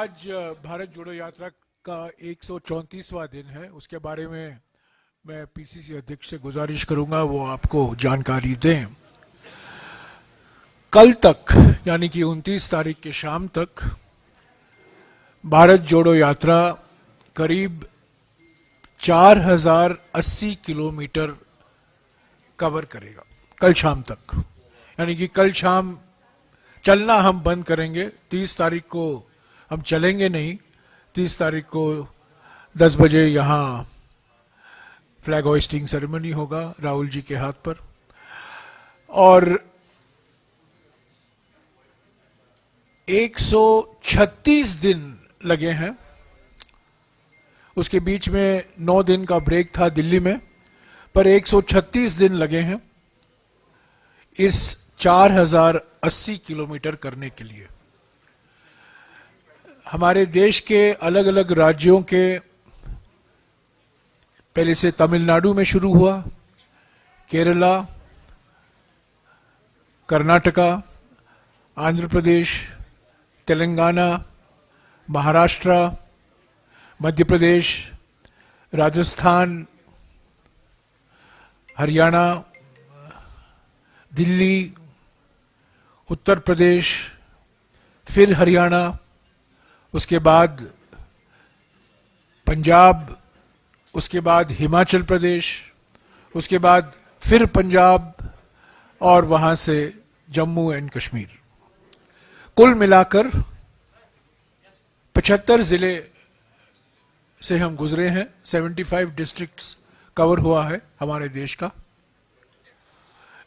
आज भारत जोड़ो यात्रा का 134वां दिन है। उसके बारे में मैं पीसीसी अध्यक्ष से गुजारिश करूंगा वो आपको जानकारी दें। कल तक यानी कि 29 तारीख की शाम तक भारत जोड़ो यात्रा करीब 4080 किलोमीटर कवर करेगा कल शाम तक। यानी कि कल शाम चलना हम बंद करेंगे। 30 तारीख को हम चलेंगे नहीं। 30 तारीख को 10 बजे यहाँ फ्लैग होइस्टिंग सेरेमनी होगा राहुल जी के हाथ पर, और 136 दिन लगे हैं। उसके बीच में 9 दिन का ब्रेक था दिल्ली में, पर 136 दिन लगे हैं इस 4080 किलोमीटर करने के लिए। हमारे देश के अलग अलग राज्यों के, पहले से तमिलनाडु में शुरू हुआ, केरला, कर्नाटका, आंध्र प्रदेश, तेलंगाना, महाराष्ट्र, मध्य प्रदेश, राजस्थान, हरियाणा, दिल्ली, उत्तर प्रदेश, फिर हरियाणा, उसके बाद पंजाब, उसके बाद हिमाचल प्रदेश, उसके बाद फिर पंजाब, और वहां से जम्मू एंड कश्मीर। कुल मिलाकर 75 जिले से हम गुजरे हैं। 75 डिस्ट्रिक्ट्स कवर हुआ है हमारे देश का,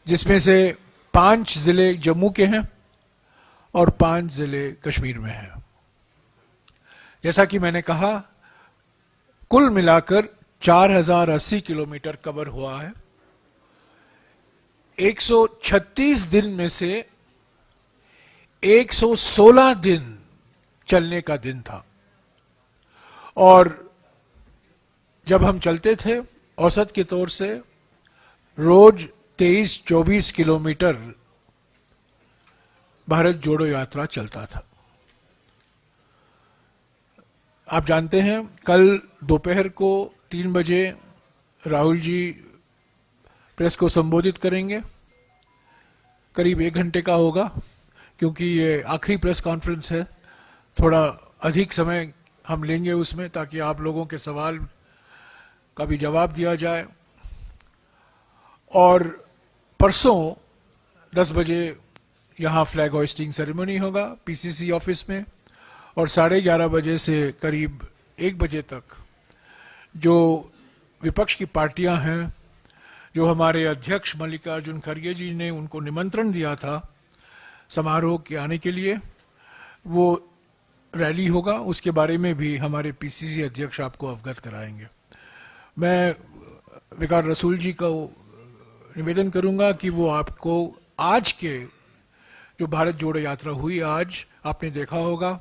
जिसमें से 5 जिले जम्मू के हैं और 5 जिले कश्मीर में हैं। जैसा कि मैंने कहा, कुल मिलाकर 4080 किलोमीटर कवर हुआ है। 136 दिन में से 116 दिन चलने का दिन था, और जब हम चलते थे औसत के तौर से रोज 23-24 किलोमीटर भारत जोड़ो यात्रा चलता था। आप जानते हैं कल दोपहर को 3 बजे राहुल जी प्रेस को संबोधित करेंगे। करीब 1 घंटे का होगा, क्योंकि ये आखिरी प्रेस कॉन्फ्रेंस है। थोड़ा अधिक समय हम लेंगे उसमें, ताकि आप लोगों के सवाल का भी जवाब दिया जाए। और परसों 10 बजे यहाँ फ्लैग होइस्टिंग सेरेमनी होगा पीसीसी ऑफिस में, और 11:30 बजे से करीब 1 बजे तक जो विपक्ष की पार्टियां हैं, जो हमारे अध्यक्ष मल्लिकार्जुन खड़गे जी ने उनको निमंत्रण दिया था समारोह के आने के लिए, वो रैली होगा। उसके बारे में भी हमारे पीसीसी अध्यक्ष आपको अवगत कराएंगे। मैं विकार रसूल जी को निवेदन करूंगा कि वो आपको आज के जो भारत जोड़ो यात्रा हुई, आज आपने देखा होगा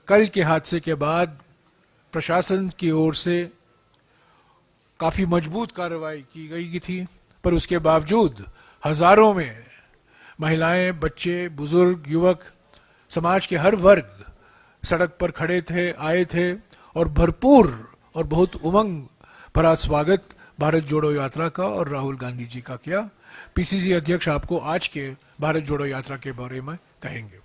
कल के हादसे के बाद प्रशासन की ओर से काफी मजबूत कार्रवाई की गई थी, पर उसके बावजूद हजारों में महिलाएं, बच्चे, बुजुर्ग, युवक, समाज के हर वर्ग सड़क पर खड़े थे, आए थे, और भरपूर और बहुत उमंग भरा स्वागत भारत जोड़ो यात्रा का और राहुल गांधी जी का किया। पीसीसी अध्यक्ष आपको आज के भारत जोड़ो यात्रा के बारे में कहेंगे।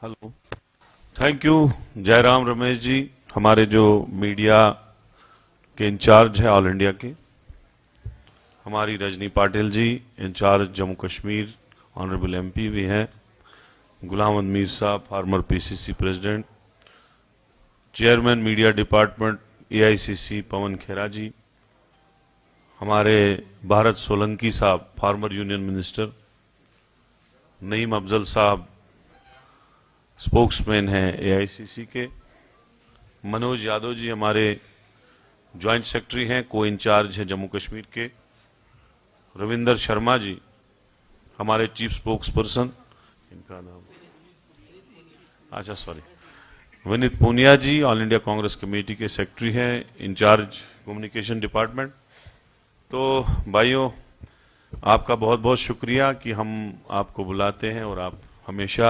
Hello, thank you Jairam Ramesh ji, हमारे जो मीडिया के इंचार्ज है ऑल इंडिया के, हमारी Rajni Patil ji incharge Jammu Kashmir, honourable MP भी हैं, Ghulam Ahmad Mir sahab former PCC president, chairman media department AICC Pawan Khera ji, हमारे Bharat Solanki sahab former union minister, Naeem Afzal sahab spokesman हैं एआईसीसी के, मनोज यादव जी हमारे ज्वाइंट सेक्रेटरी हैं, को इंचार्ज हैं जम्मू कश्मीर के, रविंदर शर्मा जी हमारे चीफ स्पोक्स पर्सन, इनका नाम अच्छा सॉरी विनीत पूनिया जी ऑल इंडिया कांग्रेस कमेटी के सेक्रेटरी हैं, इंचार्ज कम्युनिकेशन डिपार्टमेंट। तो भाइयों, आपका बहुत बहुत शुक्रिया कि हम आपको बुलाते हैं और आप हमेशा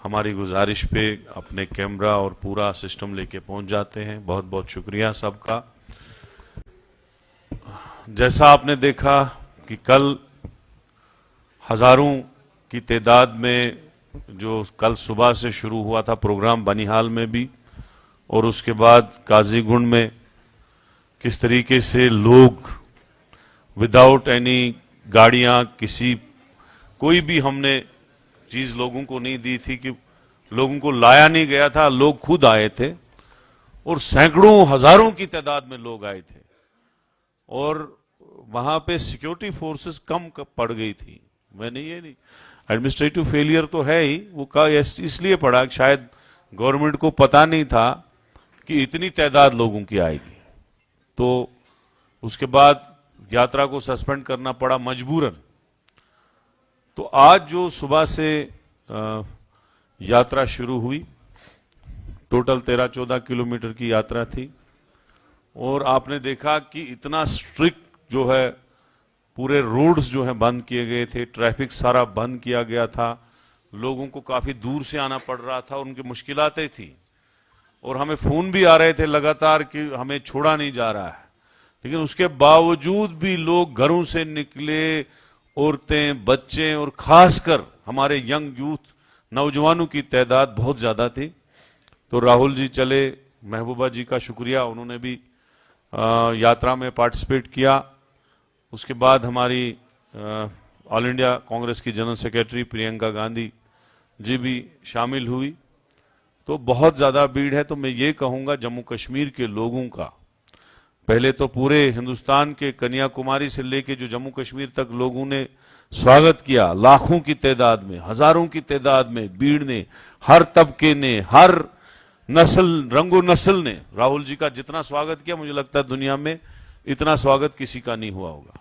हमारी गुजारिश पे अपने कैमरा और पूरा सिस्टम लेके पहुंच जाते हैं। बहुत बहुत शुक्रिया सबका। जैसा आपने देखा कि कल हजारों की तादाद में जो कल सुबह से शुरू हुआ था प्रोग्राम बनिहाल में भी, और उसके बाद काजीगुंड में किस तरीके से लोग विदाउट एनी गाड़ियां, कोई भी हमने चीज लोगों को नहीं दी थी कि लोगों को लाया नहीं गया था, लोग खुद आए थे और सैकड़ों हजारों की तादाद में लोग आए थे। और वहां पे सिक्योरिटी फोर्सेस कम पड़ गई थी। मैंने ये नहीं, एडमिनिस्ट्रेटिव फेलियर तो है ही, वो का इसलिए पड़ा शायद गवर्नमेंट को पता नहीं था कि इतनी तादाद लोगों की आएगी, तो उसके बाद यात्रा को सस्पेंड करना पड़ा मजबूरन। तो आज जो सुबह से यात्रा शुरू हुई, टोटल 13-14 किलोमीटर की यात्रा थी, और आपने देखा कि इतना स्ट्रिक्ट जो है पूरे रोड्स जो हैं बंद किए गए थे, ट्रैफिक सारा बंद किया गया था, लोगों को काफी दूर से आना पड़ रहा था, उनकी मुश्किलातें थी, और हमें फोन भी आ रहे थे लगातार कि हमें छोड़ा नहीं जा रहा है। लेकिन उसके बावजूद भी लोग घरों से निकले, औरतें, बच्चे और खासकर हमारे यंग यूथ, नौजवानों की तादाद बहुत ज्यादा थी। तो राहुल जी चले, महबूबा जी का शुक्रिया, उन्होंने भी यात्रा में पार्टिसिपेट किया। उसके बाद हमारी ऑल इंडिया कांग्रेस की जनरल सेक्रेटरी प्रियंका गांधी जी भी शामिल हुई। तो बहुत ज्यादा भीड़ है। तो मैं ये कहूंगा जम्मू कश्मीर के लोगों का, पहले तो पूरे हिंदुस्तान के कन्याकुमारी से लेके जो जम्मू कश्मीर तक लोगों ने स्वागत किया, लाखों की तादाद में, हजारों की तादाद में भीड़ ने, हर तबके ने, हर नस्ल, रंगो नस्ल ने राहुल जी का जितना स्वागत किया, मुझे लगता है दुनिया में इतना स्वागत किसी का नहीं हुआ होगा।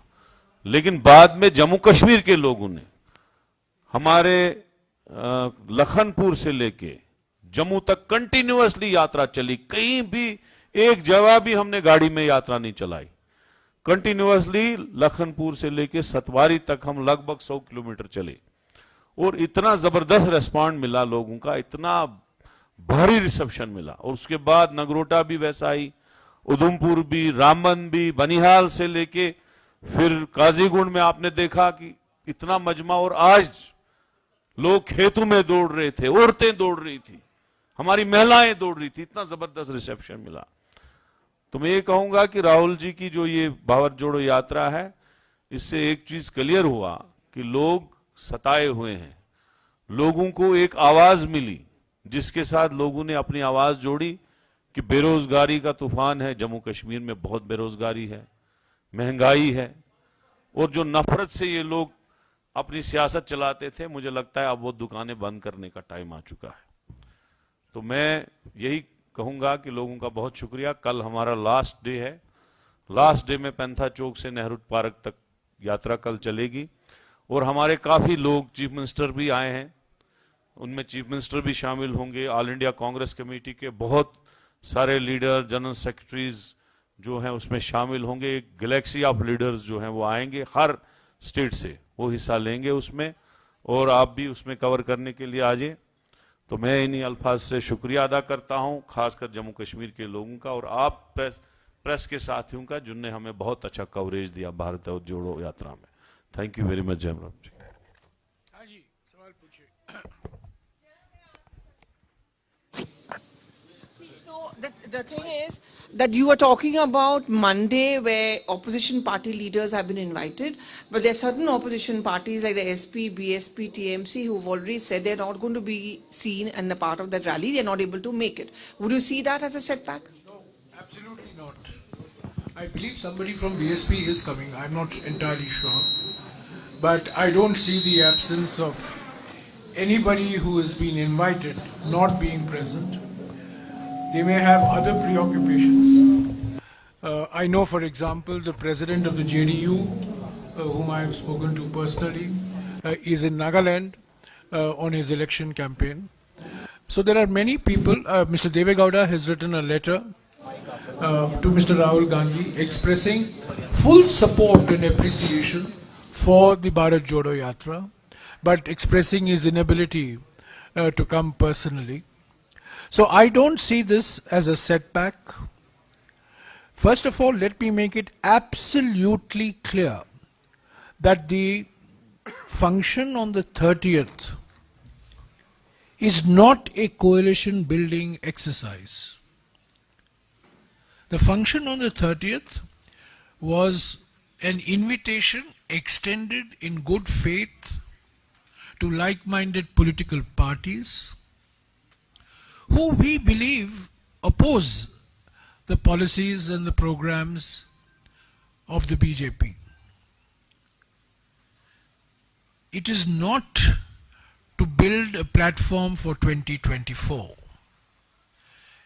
लेकिन बाद में जम्मू कश्मीर के लोगों ने हमारे लखनपुर से लेके जम्मू तक कंटिन्यूअसली यात्रा चली, कहीं भी एक जगह भी हमने गाड़ी में यात्रा नहीं चलाई। कंटिन्यूअसली लखनपुर से लेके सतवारी तक हम लगभग 100 किलोमीटर चले, और इतना जबरदस्त रेस्पॉन्ड मिला लोगों का, इतना भारी रिसेप्शन मिला। और उसके बाद नगरोटा भी वैसा ही, उधमपुर भी, रामबन भी, बनिहाल से लेके फिर काजीगुंड में आपने देखा कि इतना मजमा, और आज लोग खेतों में दौड़ रहे थे, औरतें दौड़ रही थी, हमारी महिलाएं दौड़ रही थी, इतना जबरदस्त रिसेप्शन मिला। तो मैं ये कहूंगा कि राहुल जी की जो ये भारत जोड़ो यात्रा है, इससे एक चीज क्लियर हुआ कि लोग सताए हुए हैं, लोगों को एक आवाज मिली जिसके साथ लोगों ने अपनी आवाज जोड़ी कि बेरोजगारी का तूफान है, जम्मू कश्मीर में बहुत बेरोजगारी है, महंगाई है, और जो नफरत से ये लोग अपनी सियासत चलाते थे, मुझे लगता है अब वो दुकानें बंद करने का टाइम आ चुका है। तो मैं यही कहूंगा कि लोगों का बहुत शुक्रिया। कल हमारा लास्ट डे है, लास्ट डे में पैंथा चौक से नेहरू पार्क तक यात्रा कल चलेगी, और हमारे काफी लोग, चीफ मिनिस्टर भी आए हैं, उनमें चीफ मिनिस्टर भी शामिल होंगे, ऑल इंडिया कांग्रेस कमेटी के बहुत सारे लीडर, जनरल सेक्रेटरीज जो हैं उसमें शामिल होंगे। एक गैलेक्सी ऑफ लीडर्स जो हैं वो आएंगे, हर स्टेट से वो हिस्सा लेंगे उसमें, और आप भी उसमें कवर करने के लिए आ जाइए। तो मैं इन्हीं अल्फाज से शुक्रिया अदा करता हूं, खासकर जम्मू कश्मीर के लोगों का, और आप प्रेस के साथियों का, जिनने हमें बहुत अच्छा कवरेज दिया भारत जोड़ो यात्रा में। Thank you very much Jairam ji. हाँ जी, सवाल पूछिए। The thing is that you were talking about Monday where opposition party leaders have been invited, but there are certain opposition parties like the SP, BSP, TMC who've already said they're not going to be seen and a part of that rally. They're not able to make it. Would you see that as a setback? No, absolutely not. I believe somebody from BSP is coming. I'm not entirely sure. But I don't see the absence of anybody who has been invited not being present. They may have other preoccupations. I know, for example, the president of the JDU, whom I have spoken to personally, is in Nagaland on his election campaign. So there are many people. Mr. Devegowda has written a letter to Mr. Rahul Gandhi expressing full support and appreciation for the Bharat Jodo Yatra, but expressing his inability to come personally. So I don't see this as a setback. First of all, let me make it absolutely clear that the function on the 30th is not a coalition building exercise. The function on the 30th was an invitation extended in good faith to like-minded political parties who we believe oppose the policies and the programs of the BJP. It is not to build a platform for 2024.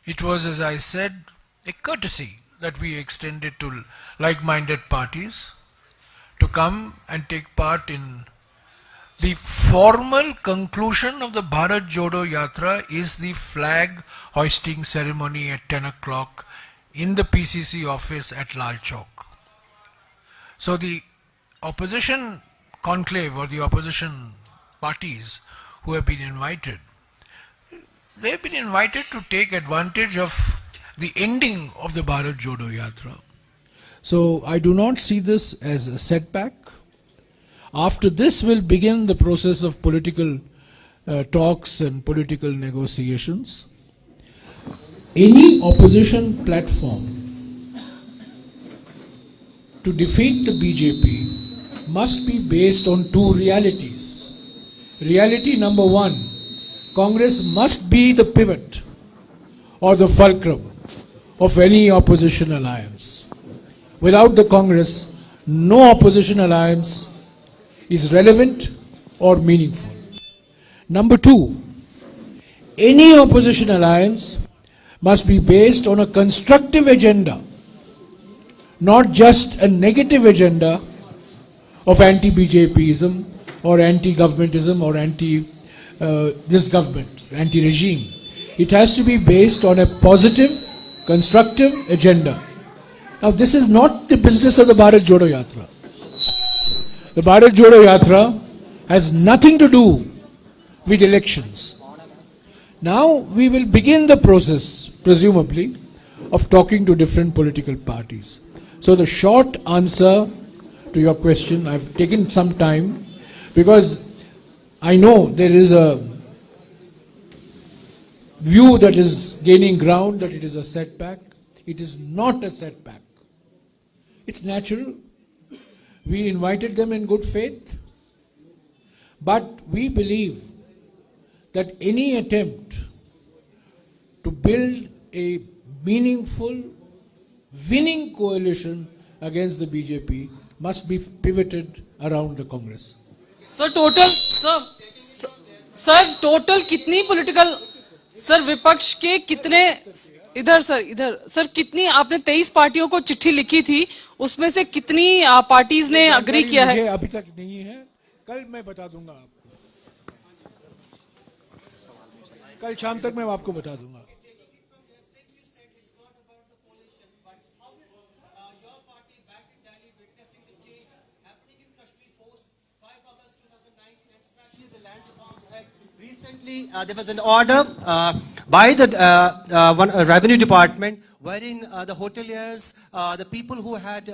It was, as I said, a courtesy that we extended to like-minded parties to come and take part in the formal conclusion of the Bharat Jodo Yatra is the flag hoisting ceremony at 10 o'clock in the PCC office at Lal Chowk. So the opposition conclave or the opposition parties who have been invited, they have been invited to take advantage of the ending of the Bharat Jodo Yatra. So I do not see this as a setback. After this will begin the process of political talks and political negotiations. Any opposition platform to defeat the BJP must be based on two realities. Reality number one, Congress must be the pivot or the fulcrum of any opposition alliance. Without the Congress, no opposition alliance is relevant or meaningful. Number two, any opposition alliance must be based on a constructive agenda, not just a negative agenda of anti-BJPism or anti-governmentism or this government, anti-regime. It has to be based on a positive, constructive agenda. Now this is not the business of the Bharat Jodo Yatra. The Bharat Jodo Yatra has nothing to do with elections. Now we will begin the process, presumably, of talking to different political parties. So the short answer to your question, I've taken some time because I know there is a view that is gaining ground that it is a setback. It is not a setback. It's natural. We invited them in good faith, but we believe that any attempt to build a meaningful, winning coalition against the BJP must be pivoted around the Congress. Sir total कितनी political sir विपक्ष के कितने इधर sir कितनी आपने 23 पार्टियों को चिट्ठी लिखी थी उसमें से कितनी पार्टीज ने अग्री किया है? अभी तक नहीं है, कल मैं बता दूंगा आपको, कल शाम तक मैं आपको बता दूंगा. Recently, there was an order by the revenue department wherein the hoteliers, the people who had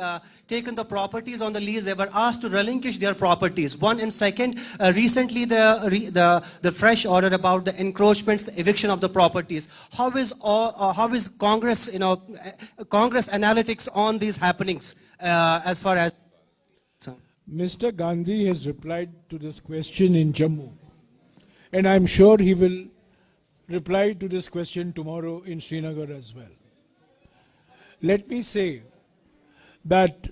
taken the properties on the lease, they were asked to relinquish their properties. One, and second, recently the fresh order about the encroachments, the eviction of the properties. How is Congress, Congress analytics on these happenings as far as? Mr. Gandhi has replied to this question in Jammu, and I'm sure he will reply to this question tomorrow in Srinagar as well. Let me say that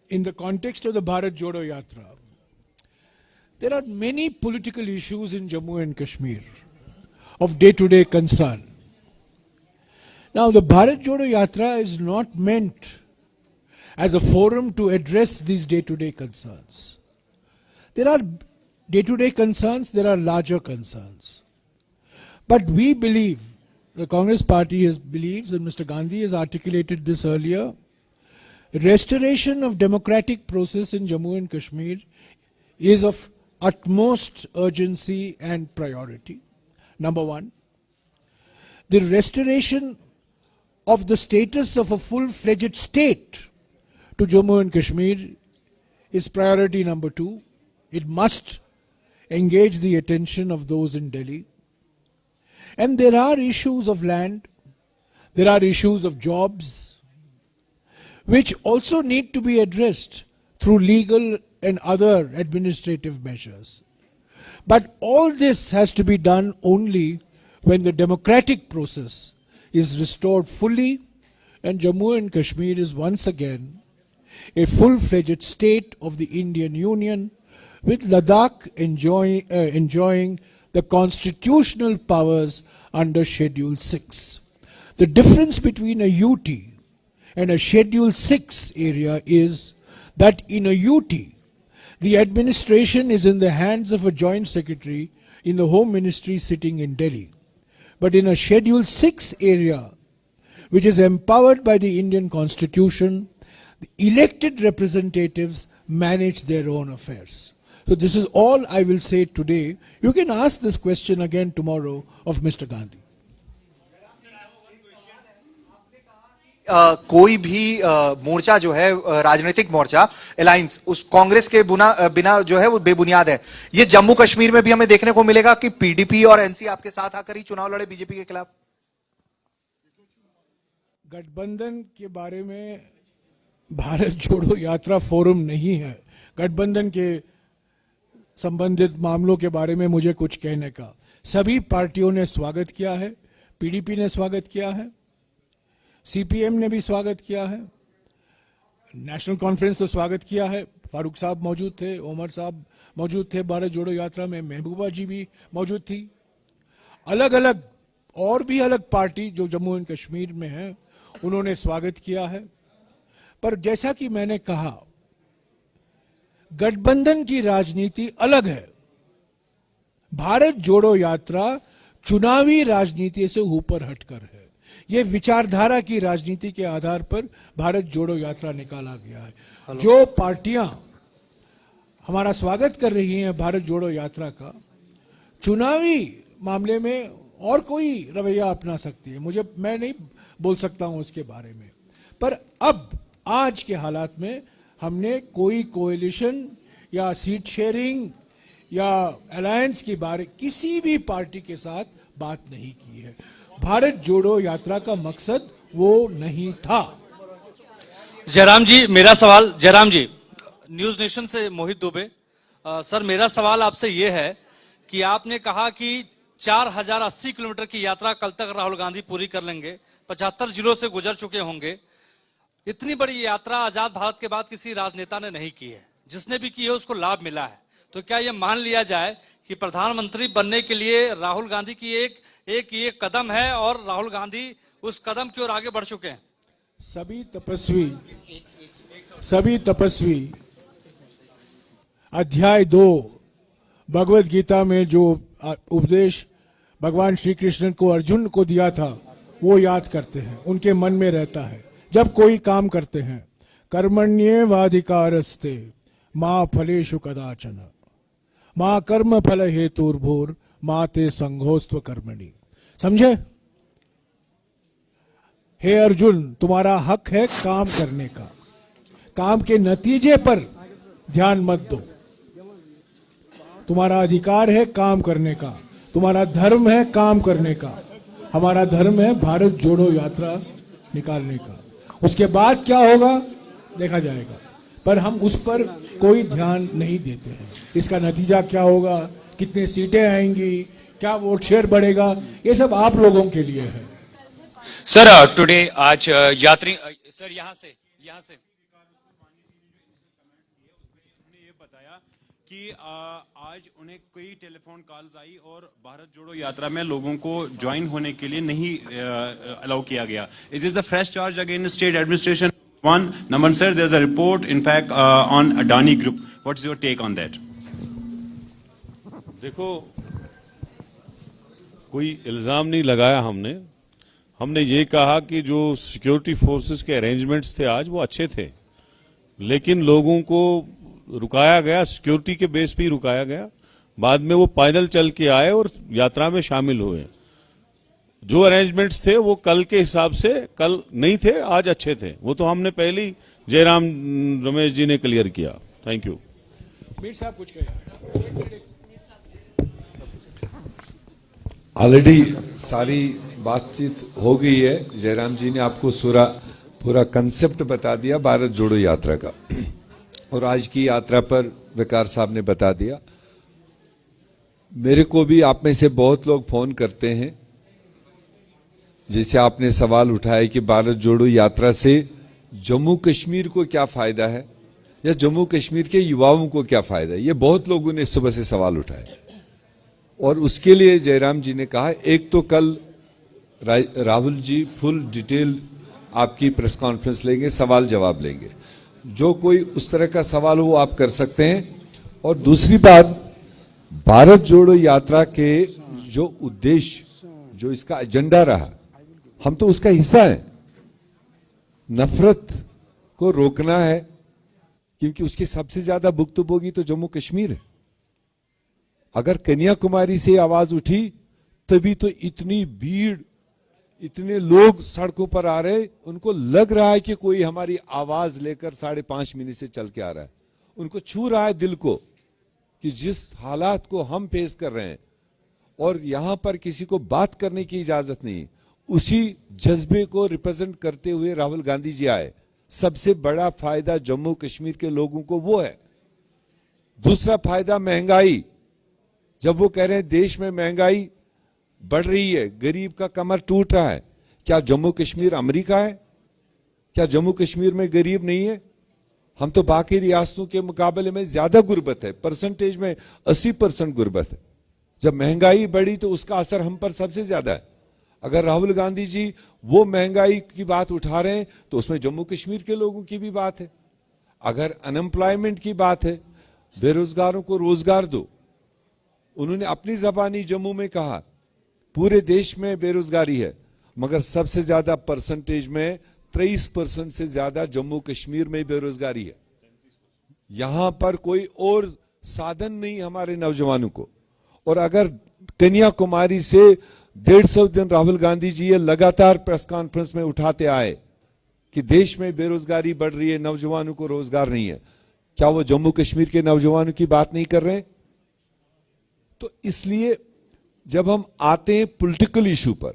in the context of the Bharat Jodo Yatra, there are many political issues in Jammu and Kashmir of day-to-day concern. Now, the Bharat Jodo Yatra is not meant as a forum to address these day-to-day concerns. There are day-to-day concerns, there are larger concerns. But we believe, the Congress party believes, and Mr. Gandhi has articulated this earlier, restoration of democratic process in Jammu and Kashmir is of utmost urgency and priority. Number one, the restoration of the status of a full-fledged state to Jammu and Kashmir is priority number two. It must engage the attention of those in Delhi. And there are issues of land, there are issues of jobs, which also need to be addressed through legal and other administrative measures. But all this has to be done only when the democratic process is restored fully and Jammu and Kashmir is once again a full-fledged state of the Indian Union, with Ladakh enjoying the constitutional powers under Schedule 6. The difference between a UT and a Schedule 6 area is that in a UT, the administration is in the hands of a joint secretary in the Home Ministry sitting in Delhi. But in a Schedule 6 area, which is empowered by the Indian Constitution, the elected representatives manage their own affairs. So this is all I will say today. You can ask this question again tomorrow of Mr. Gandhi. कोई भी मोर्चा जो है राजनीतिक मोर्चा alliance उस कांग्रेस के बिना जो है वो बेबुनियाद है। ये जम्मू कश्मीर में भी हमें देखने को मिलेगा कि पीडीपी और एनसी आपके साथ आकर ही चुनाव लड़े बीजेपी के खिलाफ। गठबंधन के बारे में भारत जोड़ो यात्रा फोरम नहीं है। गठबंधन के संबंधित मामलों के बारे में मुझे कुछ कहने का। सभी पार्टियों ने स्वागत किया है, पीडीपी ने स्वागत किया है, सीपीएम ने भी स्वागत किया है, नेशनल कॉन्फ्रेंस तो स्वागत किया है। फारूक साहब मौजूद थे, ओमर साहब मौजूद थे भारत जोड़ो यात्रा में, महबूबा जी भी मौजूद थी। अलग अलग और भी अलग पार्टी जो जम्मू एंड कश्मीर में है उन्होंने स्वागत किया है। पर जैसा कि मैंने कहा, गठबंधन की राजनीति अलग है। भारत जोड़ो यात्रा चुनावी राजनीति से ऊपर हटकर है। यह विचारधारा की राजनीति के आधार पर भारत जोड़ो यात्रा निकाला गया है। जो पार्टियां हमारा स्वागत कर रही हैं भारत जोड़ो यात्रा का, चुनावी मामले में और कोई रवैया अपना सकती है। मैं नहीं बोल सकता हूं उसके बारे में। पर अब आज के हालात में हमने कोई कोएलिशन या सीट शेयरिंग या अलायंस के बारे किसी भी पार्टी के साथ बात नहीं की है। भारत जोड़ो यात्रा का मकसद वो नहीं था। जयराम जी, मेरा सवाल, जयराम जी, न्यूज नेशन से मोहित दुबे। सर, मेरा सवाल आपसे ये है कि आपने कहा कि 4080 किलोमीटर की यात्रा कल तक राहुल गांधी पूरी कर लेंगे, 75 जिलों से गुजर चुके होंगे। इतनी बड़ी यात्रा आजाद भारत के बाद किसी राजनेता ने नहीं की है, जिसने भी की है उसको लाभ मिला है। तो क्या यह मान लिया जाए कि प्रधानमंत्री बनने के लिए राहुल गांधी की एक कदम है और राहुल गांधी उस कदम की ओर आगे बढ़ चुके हैं? सभी तपस्वी अध्याय 2 भगवत गीता में जो उपदेश भगवान श्री कृष्ण को अर्जुन को दिया था वो याद करते हैं, उनके मन में रहता है। जब कोई काम करते हैं, कर्मण्येवाधिकारस्ते मां फलेषु कदाचन मां कर्म फल हेतुर्भूर मां ते संघोस्त्व कर्मणि। समझे? हे अर्जुन, तुम्हारा हक है काम करने का, काम के नतीजे पर ध्यान मत दो। तुम्हारा अधिकार है काम करने का, तुम्हारा धर्म है काम करने का। हमारा धर्म है भारत जोड़ो यात्रा निकालने का। उसके बाद क्या होगा देखा जाएगा, पर हम उस पर कोई ध्यान नहीं देते हैं। इसका नतीजा क्या होगा, कितने सीटें आएंगी, क्या वोट शेयर बढ़ेगा, ये सब आप लोगों के लिए है। सर, टुडे आज यात्री सर यहाँ से कि आज उन्हें कई टेलीफोन कॉल्स आई और भारत जोड़ो यात्रा में लोगों को ज्वाइन होने के लिए नहीं अलाउ किया गया। Is the fresh charge against state administration? One number sir, there is a report in fact on Adani group, what is your take on that? देखो, कोई इल्जाम नहीं लगाया हमने ये कहा कि जो सिक्योरिटी फोर्सेस के अरेंजमेंट्स थे आज वो अच्छे थे, लेकिन लोगों को रुकाया गया, सिक्योरिटी के बेस पे ही रुकाया गया। बाद में वो पैदल चल के आए और यात्रा में शामिल हुए। जो अरेंजमेंट्स थे वो कल के हिसाब से कल नहीं थे, आज अच्छे थे। वो तो हमने पहले ही जयराम रमेश जी ने क्लियर किया। Thank you. मीर साहब कुछ कहें। ऑलरेडी सारी बातचीत हो गई है। जयराम जी ने आपको पूरा कंसेप्ट बता दिया भारत जोड़ो यात्रा का, और आज की यात्रा पर विकार साहब ने बता दिया। मेरे को भी आप में से बहुत लोग फोन करते हैं, जैसे आपने सवाल उठाया कि भारत जोड़ो यात्रा से जम्मू कश्मीर को क्या फायदा है या जम्मू कश्मीर के युवाओं को क्या फायदा है। ये बहुत लोगों ने सुबह से सवाल उठाए, और उसके लिए जयराम जी ने कहा एक तो कल राहुल जी फुल डिटेल आपकी प्रेस कॉन्फ्रेंस लेंगे, सवाल जवाब लेंगे। जो कोई उस तरह का सवाल हो आप कर सकते हैं। और दूसरी बात, भारत जोड़ो यात्रा के जो उद्देश्य, जो इसका एजेंडा रहा, हम तो उसका हिस्सा हैं। नफरत को रोकना है, क्योंकि उसकी सबसे ज्यादा भुक्तभोगी तो जम्मू कश्मीर है। अगर कन्याकुमारी से आवाज उठी तभी तो इतनी भीड़, इतने लोग सड़कों पर आ रहे, उनको लग रहा है कि कोई हमारी आवाज लेकर 5.5 मिनट से चल के आ रहा है। उनको छू रहा है दिल को कि जिस हालात को हम फेस कर रहे हैं और यहां पर किसी को बात करने की इजाजत नहीं, उसी जज्बे को रिप्रेजेंट करते हुए राहुल गांधी जी आए। सबसे बड़ा फायदा जम्मू कश्मीर के लोगों को वो है। दूसरा फायदा महंगाई। जब वो कह रहे हैं देश में महंगाई बढ़ रही है, गरीब का कमर टूट रहा है, क्या जम्मू कश्मीर अमेरिका है? क्या जम्मू कश्मीर में गरीब नहीं है? हम तो बाकी रियासतों के मुकाबले में ज्यादा गुर्बत है, परसेंटेज में 80% गुर्बत है। जब महंगाई बढ़ी तो उसका असर हम पर सबसे ज्यादा है। अगर राहुल गांधी जी वो महंगाई की बात उठा रहे हैं तो उसमें जम्मू कश्मीर के लोगों की भी बात है। अगर अनएम्प्लॉयमेंट की बात है, बेरोजगारों को रोजगार दो। उन्होंने अपनी जबानी जम्मू में कहा पूरे देश में बेरोजगारी है, मगर सबसे ज्यादा परसेंटेज में 23% से ज्यादा जम्मू कश्मीर में बेरोजगारी है। यहां पर कोई और साधन नहीं हमारे नौजवानों को। और अगर कन्याकुमारी से 150 दिन राहुल गांधी जी ये लगातार प्रेस कॉन्फ्रेंस में उठाते आए कि देश में बेरोजगारी बढ़ रही है, नौजवानों को रोजगार नहीं है, क्या वो जम्मू कश्मीर के नौजवानों की बात नहीं कर रहे हैं? तो इसलिए जब हम आते हैं पॉलिटिकल इशू पर,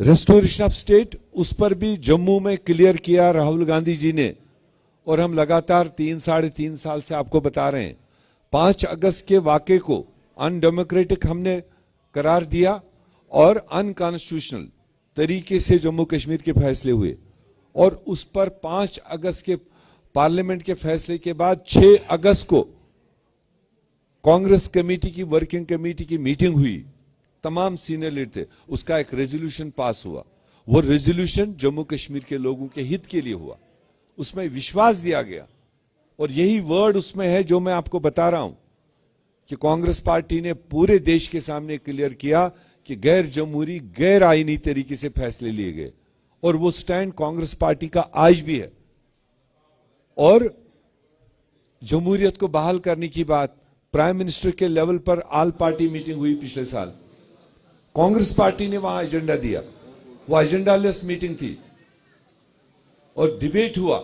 रेस्टोरेशन ऑफ स्टेट, उस पर भी जम्मू में क्लियर किया राहुल गांधी जी ने, और हम लगातार 3-3.5 साल से आपको बता रहे हैं। 5 अगस्त के वाक़े को अनडेमोक्रेटिक हमने करार दिया और अनकॉन्स्टिट्यूशनल तरीके से जम्मू कश्मीर के फैसले हुए, और उस पर 5 अगस्त के पार्लियामेंट के फैसले के बाद 6 अगस्त को कांग्रेस कमेटी की वर्किंग कमेटी की मीटिंग हुई, तमाम सीनियर लीडर थे, उसका एक रेजोल्यूशन पास हुआ। वो रेजोल्यूशन जम्मू कश्मीर के लोगों के हित के लिए हुआ, उसमें विश्वास दिया गया। और यही वर्ड उसमें है जो मैं आपको बता रहा हूं कि कांग्रेस पार्टी ने पूरे देश के सामने क्लियर किया कि गैर जमहूरी, गैर आईनी तरीके से फैसले लिए गए, और वो स्टैंड कांग्रेस पार्टी का आज भी है। और जमहूरियत को बहाल करने की बात, प्राइम मिनिस्टर के लेवल पर ऑल पार्टी मीटिंग हुई पिछले साल, कांग्रेस पार्टी ने वहां एजेंडा दिया, वो एजेंडालेस मीटिंग थी, और डिबेट हुआ,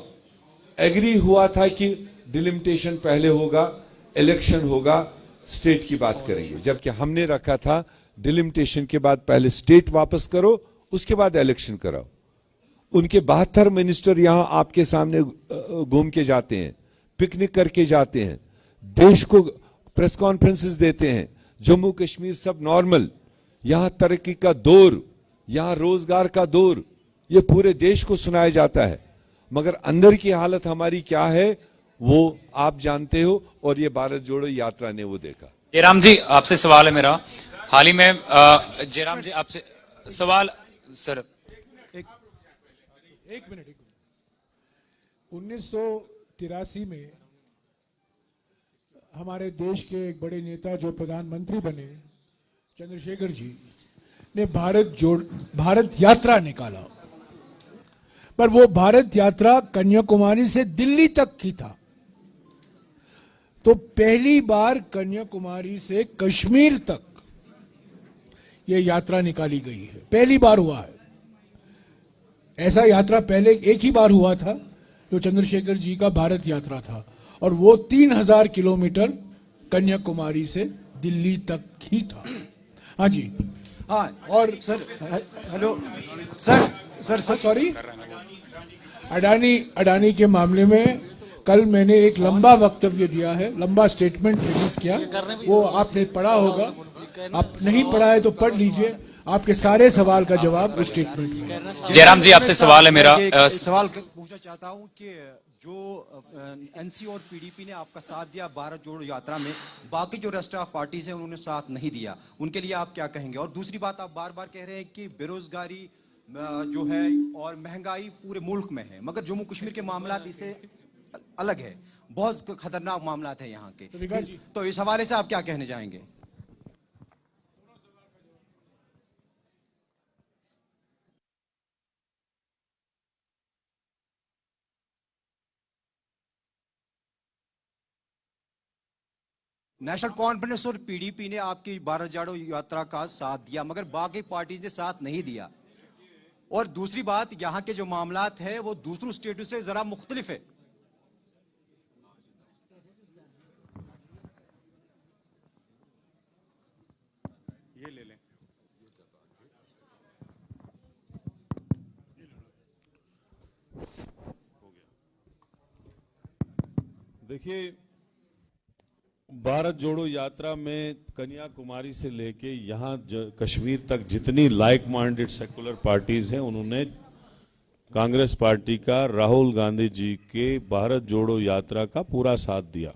एग्री हुआ था कि डिलिमिटेशन पहले होगा, इलेक्शन होगा, स्टेट की बात करेंगे। जबकि हमने रखा था डिलिमिटेशन के बाद पहले स्टेट वापस करो, उसके बाद इलेक्शन कराओ। उनके 72 मिनिस्टर यहां आपके सामने घूम के जाते हैं, पिकनिक करके जाते हैं, देश को प्रेस कॉन्फ्रेंसेस देते हैं। जम्मू कश्मीर सब नॉर्मल, यहां तरक्की का दौर, यहां रोजगार का दौर, ये पूरे देश को सुनाया जाता है। मगर अंदर की हालत हमारी क्या है वो आप जानते हो, और ये भारत जोड़ो यात्रा ने वो देखा। जयराम जी आपसे सवाल है मेरा। हाल ही में जयराम जी आपसे सवाल सर। एक मिनट। 1983 में हमारे देश के एक बड़े नेता जो प्रधानमंत्री बने, चंद्रशेखर जी ने भारत यात्रा निकाला, पर वो भारत यात्रा कन्याकुमारी से दिल्ली तक की था। तो पहली बार कन्याकुमारी से कश्मीर तक ये यात्रा निकाली गई है, पहली बार हुआ है। ऐसा यात्रा पहले एक ही बार हुआ था जो चंद्रशेखर जी का भारत यात्रा था, और वो 3000 किलोमीटर कन्याकुमारी से दिल्ली तक ही था। हाँ जी। हाँ और sir, hello sir sorry, Adani के मामले में कल मैंने एक लंबा वक्तव्य दिया है, लंबा स्टेटमेंट रिलीज किया, वो आपने पढ़ा होगा। आप नहीं पढ़ा है तो पढ़ लीजिए, आपके सारे सवाल का जवाब उस स्टेटमेंट में। जयराम जी आपसे सवाल है मेरा। एक सवाल पूछना चाहता हूं कि जो एनसी और पीडीपी ने आपका साथ दिया भारत जोड़ो यात्रा में, बाकी जो रेस्ट ऑफ पार्टीज हैं उन्होंने साथ नहीं दिया, उनके लिए आप क्या कहेंगे? और दूसरी बात, आप बार बार कह रहे हैं कि बेरोजगारी जो है और महंगाई पूरे मुल्क में है, मगर जम्मू कश्मीर के मामला इससे अलग है, बहुत खतरनाक मामला है यहाँ के। तो इस हवाले से आप क्या कहने चाहेंगे? नेशनल कॉन्फ्रेंस और पीडीपी ने आपकी भारत जोड़ो यात्रा का साथ दिया, मगर बाकी पार्टीज ने साथ नहीं दिया। और दूसरी बात, यहाँ के जो मामलात है वो दूसरों स्टेटों से जरा मुख्तलिफ है। ये ले लें। देखिए, भारत जोड़ो यात्रा में कन्याकुमारी से लेके यहाँ कश्मीर तक जितनी लाइक माइंडेड सेकुलर पार्टीज हैं, उन्होंने कांग्रेस पार्टी का, राहुल गांधी जी के भारत जोड़ो यात्रा का पूरा साथ दिया।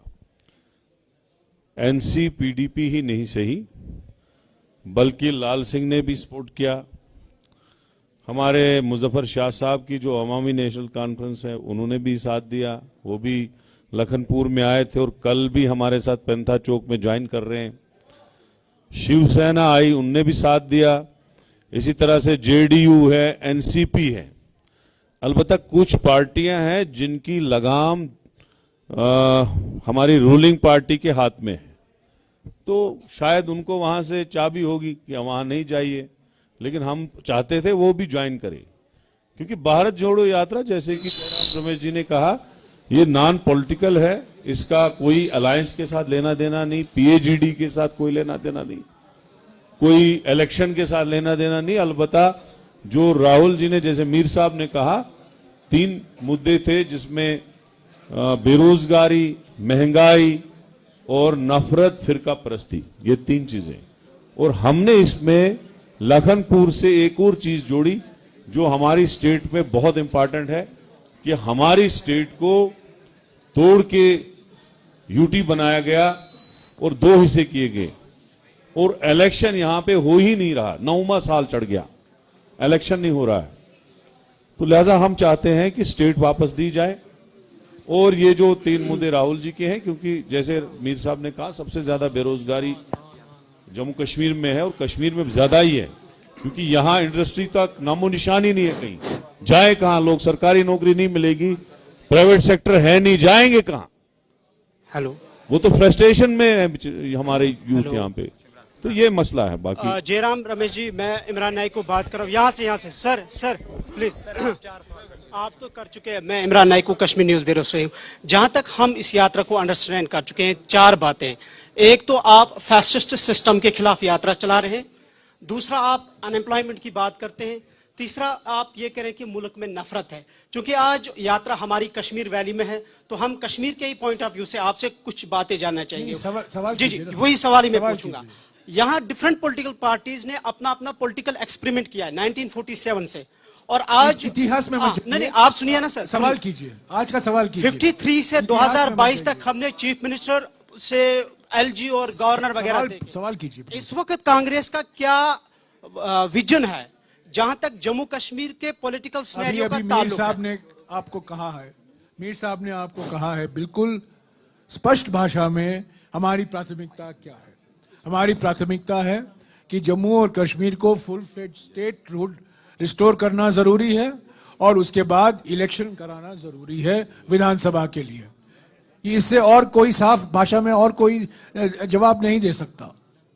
एनसी पीडीपी ही नहीं सही, बल्कि लाल सिंह ने भी सपोर्ट किया। हमारे मुजफ्फर शाह साहब की जो अवामी नेशनल कॉन्फ्रेंस है, उन्होंने भी साथ दिया, वो भी लखनपुर में आए थे और कल भी हमारे साथ पेंथा चौक में ज्वाइन कर रहे हैं। शिवसेना आई, उनने भी साथ दिया। इसी तरह से जेडीयू है, एनसीपी है। अलबत्ता कुछ पार्टियां हैं जिनकी लगाम हमारी रूलिंग पार्टी के हाथ में है, तो शायद उनको वहां से चाबी होगी कि वहां नहीं जाइए, लेकिन हम चाहते थे वो भी ज्वाइन करें, क्योंकि भारत जोड़ो यात्रा, जैसे कि जयराम रमेश जी ने कहा, ये नॉन पॉलिटिकल है, इसका कोई अलायंस के साथ लेना देना नहीं, पीएजीडी के साथ कोई लेना देना नहीं, कोई इलेक्शन के साथ लेना देना नहीं। अलबत्ता जो राहुल जी ने, जैसे मीर साहब ने कहा, 3 मुद्दे थे जिसमें बेरोजगारी, महंगाई और नफरत, फिरका परस्ती, ये 3 चीजें। और हमने इसमें लखनपुर से एक और चीज जोड़ी जो हमारी स्टेट में बहुत इंपॉर्टेंट है, कि हमारी स्टेट को तोड़ के यूटी बनाया गया और 2 हिस्से किए गए, और इलेक्शन यहां पे हो ही नहीं रहा। 9वां साल चढ़ गया, इलेक्शन नहीं हो रहा है। तो लिहाजा हम चाहते हैं कि स्टेट वापस दी जाए। और ये जो 3 मुद्दे राहुल जी के हैं, क्योंकि जैसे मीर साहब ने कहा, सबसे ज्यादा बेरोजगारी जम्मू कश्मीर में है, और कश्मीर में ज्यादा ही है, क्योंकि यहां इंडस्ट्री तक नामो निशानी नहीं है। कहीं जाए कहां लोग, सरकारी नौकरी नहीं मिलेगी, प्राइवेट सेक्टर है नहीं, जाएंगे कहां? हेलो, वो तो फ्रस्ट्रेशन में है हमारे यूथ यहाँ पे। तो ये मसला है। बाकी जयराम रमेश जी, मैं इमरान नाइक को बात कर रहा हूँ यहाँ से। सर प्लीज आप तो कर चुके हैं। मैं इमरान नाइक को कश्मीर न्यूज ब्यूरो से हूँ। जहां तक हम इस यात्रा को अंडरस्टैंड कर चुके हैं, 4 बातें। एक तो आप फैसिस्ट सिस्टम के खिलाफ यात्रा चला रहे हैं, दूसरा आप अनएम्प्लॉयमेंट की बात करते हैं, तीसरा आप ये कह रहे हैं कि मुल्क में नफरत है। क्योंकि आज यात्रा हमारी कश्मीर वैली में है, तो हम कश्मीर के ही पॉइंट ऑफ व्यू से आपसे कुछ बातें जानना चाहेंगे। सवाल जी, वही सवाल ही मैं पूछूंगा। यहाँ डिफरेंट पॉलिटिकल पार्टीज ने अपना अपना पॉलिटिकल एक्सपेरिमेंट किया है 1947 से, और आज इतिहास में नहीं, आप सुनिए ना सर, सवाल कीजिए, आज का सवाल कीजिए। 53 से 2022 तक हमने चीफ मिनिस्टर से एलजी और गवर्नर वगैरह सवाल कीजिए। इस वक्त कांग्रेस का क्या विजन है जहां तक जम्मू कश्मीर के पॉलिटिकल सिनेरियो का ताल्लुक है? मीर साहब ने आपको कहा है बिल्कुल स्पष्ट भाषा में, हमारी प्राथमिकता क्या है। हमारी प्राथमिकता है कि जम्मू और कश्मीर को full fled state rule restore करना जरूरी है और उसके बाद इलेक्शन कराना जरूरी है विधानसभा के लिए। इससे और कोई साफ भाषा में और कोई जवाब नहीं दे सकता।